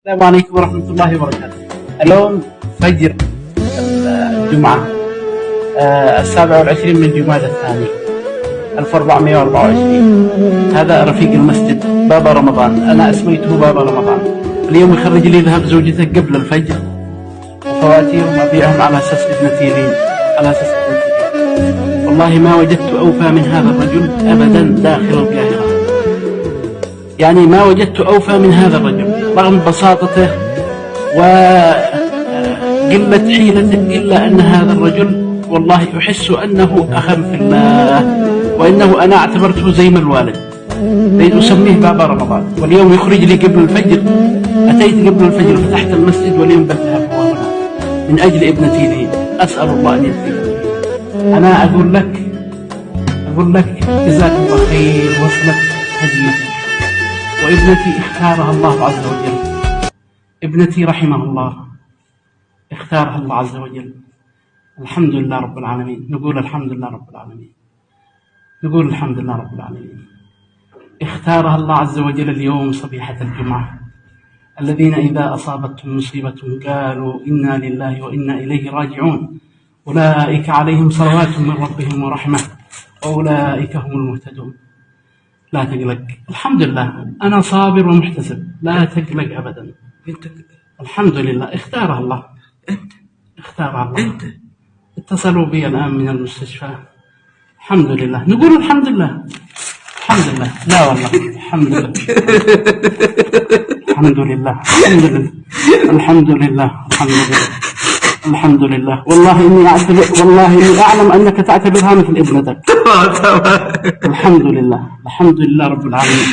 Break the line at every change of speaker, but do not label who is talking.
السلام عليكم ورحمة الله وبركاته. اليوم فجر الجمعة 27 من جمادى الثاني 1424. هذا رفيق المسجد بابا رمضان، أنا أسميته بابا رمضان. اليوم يخرج لي ذهب زوجته قبل الفجر وفواتير وأبيعهم على أساس ابنتي لين، على أساس ابنتي. والله ما وجدت أوفى من هذا الرجل أبدا داخل القاهرة، يعني ما وجدت أوفى من هذا الرجل رغم بساطته وقلة حيلته، إلا أن هذا الرجل والله أحس أنه أخا في الله، وإنه أنا اعتبرته زي ما الوالد، بقيت أسميه بابا رمضان. واليوم يخرج لي قبل الفجر، أتيت قبل الفجر فتحت المسجد واليوم بذهب هو هنا من أجل ابنتي لي، أسأل الله أن يهديه. أنا أقول لك جزاك الله خير، وصلت هديتك. وابنتي اختارها الله عز وجل، ابنتي رحمه الله اختارها الله عز وجل. الحمد لله رب العالمين، نقول الحمد لله رب العالمين، نقول الحمد لله رب العالمين. اختارها الله عز وجل اليوم صبيحة الجمعة، الذين إذا أصابتهم مصيبة قالوا إنا لله وإنا إليه راجعون، أولئك عليهم صلوات من ربهم ورحمة وأولئك هم المهتدون. لا تقلق، الحمد لله أنا صابر ومحتسب، لا تقلق أبدا. الحمد لله اختارها الله، اختارها الله. اتصلوا بي الآن من المستشفى. الحمد لله، نقول الحمد لله، الحمد لله. لا والله الحمد لله، الحمد لله، الحمد لله، الحمد لله، الحمد لله، الحمد لله. والله إني أعلم أنك تعتبرها مثل ابنتك. الحمد لله، الحمد لله رب العالمين.